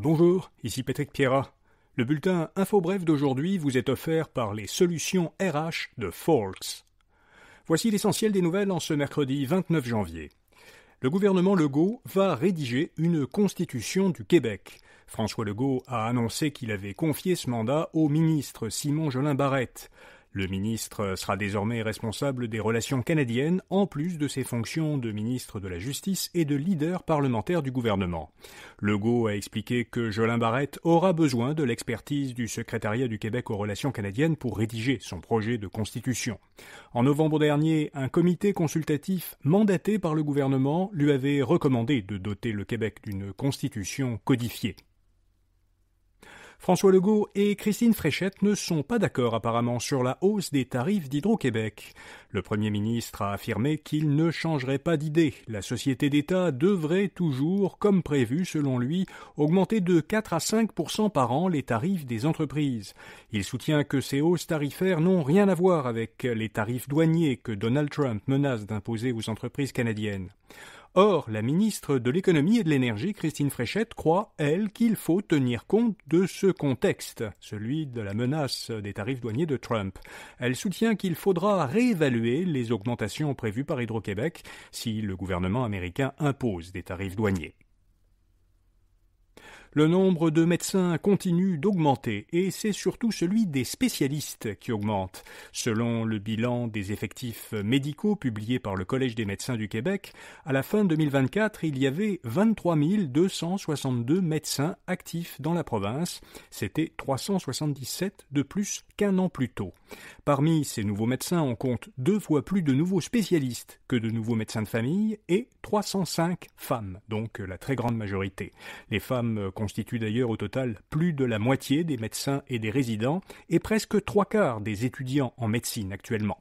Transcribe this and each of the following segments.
Bonjour, ici Patrick Pierrat. Le bulletin InfoBref d'aujourd'hui vous est offert par les solutions RH de Folks. Voici l'essentiel des nouvelles en ce mercredi 29 janvier. Le gouvernement Legault va rédiger une constitution du Québec. François Legault a annoncé qu'il avait confié ce mandat au ministre Simon Jolin Barrette. Le ministre sera désormais responsable des relations canadiennes, en plus de ses fonctions de ministre de la Justice et de leader parlementaire du gouvernement. Legault a expliqué que Jolin Barrette aura besoin de l'expertise du secrétariat du Québec aux relations canadiennes pour rédiger son projet de constitution. En novembre dernier, un comité consultatif mandaté par le gouvernement lui avait recommandé de doter le Québec d'une constitution codifiée. François Legault et Christine Fréchette ne sont pas d'accord apparemment sur la hausse des tarifs d'Hydro-Québec. Le Premier ministre a affirmé qu'il ne changerait pas d'idée. La société d'État devrait toujours, comme prévu selon lui, augmenter de 4 à 5% par an les tarifs des entreprises. Il soutient que ces hausses tarifaires n'ont rien à voir avec les tarifs douaniers que Donald Trump menace d'imposer aux entreprises canadiennes. Or, la ministre de l'Économie et de l'Énergie, Christine Fréchette, croit, elle, qu'il faut tenir compte de ce contexte, celui de la menace des tarifs douaniers de Trump. Elle soutient qu'il faudra réévaluer les augmentations prévues par Hydro-Québec si le gouvernement américain impose des tarifs douaniers. Le nombre de médecins continue d'augmenter et c'est surtout celui des spécialistes qui augmente. Selon le bilan des effectifs médicaux publié par le Collège des médecins du Québec, à la fin 2024, il y avait 23 262 médecins actifs dans la province. C'était 377 de plus qu'un an plus tôt. Parmi ces nouveaux médecins, on compte 2 fois plus de nouveaux spécialistes que de nouveaux médecins de famille et 305 femmes, donc la très grande majorité. Les femmes constituent d'ailleurs au total plus de la moitié des médecins et des résidents et presque 3/4 des étudiants en médecine actuellement.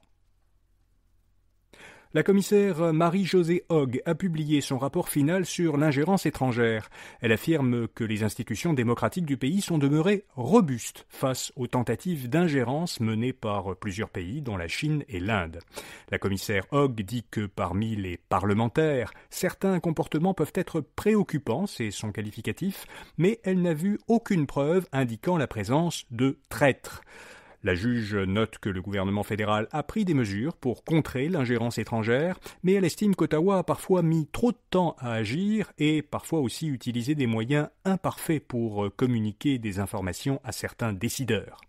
La commissaire Marie-Josée Hogg a publié son rapport final sur l'ingérence étrangère. Elle affirme que les institutions démocratiques du pays sont demeurées robustes face aux tentatives d'ingérence menées par plusieurs pays, dont la Chine et l'Inde. La commissaire Hogg dit que parmi les parlementaires, certains comportements peuvent être préoccupants, c'est son qualificatif, mais elle n'a vu aucune preuve indiquant la présence de traîtres. La juge note que le gouvernement fédéral a pris des mesures pour contrer l'ingérence étrangère, mais elle estime qu'Ottawa a parfois mis trop de temps à agir et parfois aussi utilisé des moyens imparfaits pour communiquer des informations à certains décideurs.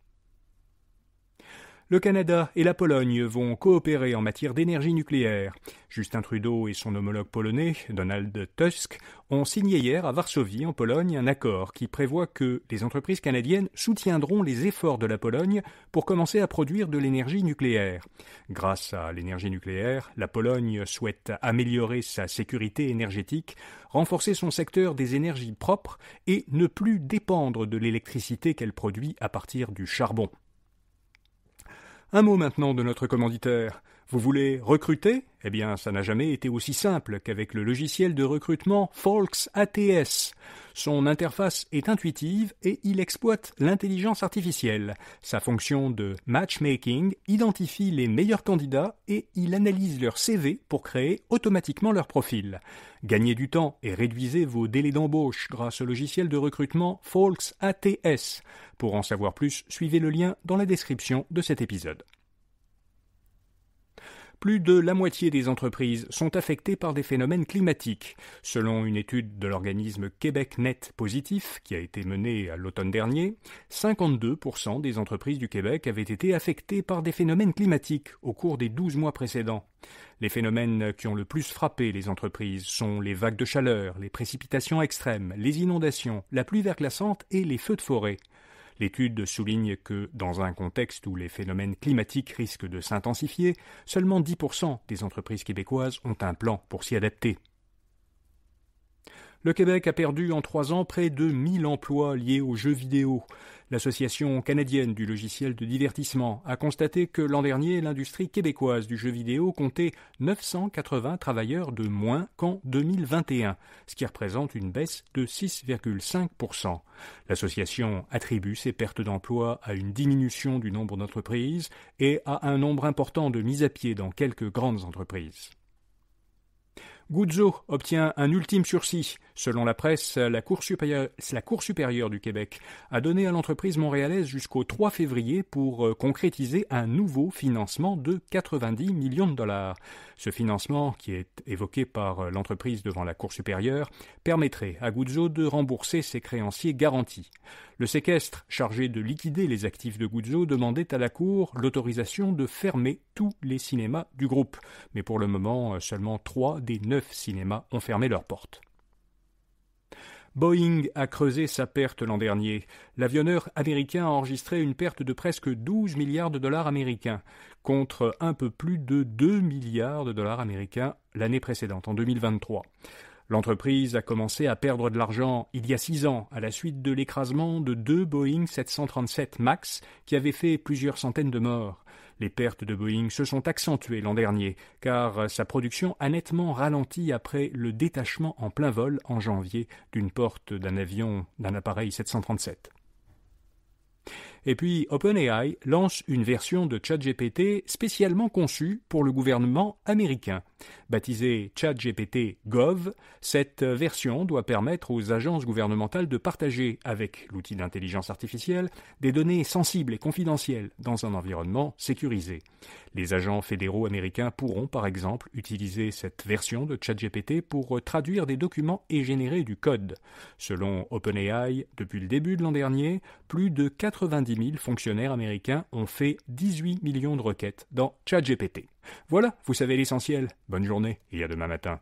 Le Canada et la Pologne vont coopérer en matière d'énergie nucléaire. Justin Trudeau et son homologue polonais, Donald Tusk, ont signé hier à Varsovie, en Pologne, un accord qui prévoit que les entreprises canadiennes soutiendront les efforts de la Pologne pour commencer à produire de l'énergie nucléaire. Grâce à l'énergie nucléaire, la Pologne souhaite améliorer sa sécurité énergétique, renforcer son secteur des énergies propres et ne plus dépendre de l'électricité qu'elle produit à partir du charbon. Un mot maintenant de notre commanditaire. Vous voulez recruter ? Eh bien, ça n'a jamais été aussi simple qu'avec le logiciel de recrutement Folks ATS. Son interface est intuitive et il exploite l'intelligence artificielle. Sa fonction de matchmaking identifie les meilleurs candidats et il analyse leur CV pour créer automatiquement leur profil. Gagnez du temps et réduisez vos délais d'embauche grâce au logiciel de recrutement Folks ATS. Pour en savoir plus, suivez le lien dans la description de cet épisode. Plus de la moitié des entreprises sont affectées par des phénomènes climatiques. Selon une étude de l'organisme Québec Net Positif, qui a été menée à l'automne dernier, 52% des entreprises du Québec avaient été affectées par des phénomènes climatiques au cours des 12 mois précédents. Les phénomènes qui ont le plus frappé les entreprises sont les vagues de chaleur, les précipitations extrêmes, les inondations, la pluie verglaçante et les feux de forêt. L'étude souligne que, dans un contexte où les phénomènes climatiques risquent de s'intensifier, seulement 10% des entreprises québécoises ont un plan pour s'y adapter. Le Québec a perdu en 3 ans près de 1000 emplois liés aux jeux vidéo. L'Association canadienne du logiciel de divertissement a constaté que l'an dernier, l'industrie québécoise du jeu vidéo comptait 980 travailleurs de moins qu'en 2021, ce qui représente une baisse de 6,5%. L'association attribue ces pertes d'emplois à une diminution du nombre d'entreprises et à un nombre important de mises à pied dans quelques grandes entreprises. Guzzo obtient un ultime sursis. Selon la presse, la Cour supérieure du Québec a donné à l'entreprise montréalaise jusqu'au 3 février pour concrétiser un nouveau financement de 90 millions de dollars. Ce financement, qui est évoqué par l'entreprise devant la Cour supérieure, permettrait à Guzzo de rembourser ses créanciers garantis. Le séquestre, chargé de liquider les actifs de Guzzo, demandait à la Cour l'autorisation de fermer tous les cinémas du groupe. Mais pour le moment, seulement 3 des 9 cinémas ont fermé leurs portes. Boeing a creusé sa perte l'an dernier. L'avionneur américain a enregistré une perte de presque 12 milliards de dollars américains, contre un peu plus de 2 milliards de dollars américains l'année précédente, en 2023. L'entreprise a commencé à perdre de l'argent il y a 6 ans, à la suite de l'écrasement de 2 Boeing 737 MAX qui avaient fait plusieurs centaines de morts. Les pertes de Boeing se sont accentuées l'an dernier, car sa production a nettement ralenti après le détachement en plein vol en janvier d'une porte d'un appareil 737. Et puis, OpenAI lance une version de ChatGPT spécialement conçue pour le gouvernement américain. Baptisée ChatGPT Gov, cette version doit permettre aux agences gouvernementales de partager avec l'outil d'intelligence artificielle des données sensibles et confidentielles dans un environnement sécurisé. Les agents fédéraux américains pourront, par exemple, utiliser cette version de ChatGPT pour traduire des documents et générer du code. Selon OpenAI, depuis le début de l'an dernier, plus de 90 000 fonctionnaires américains ont fait 18 millions de requêtes dans ChatGPT. Voilà, vous savez l'essentiel. Bonne journée et à demain matin.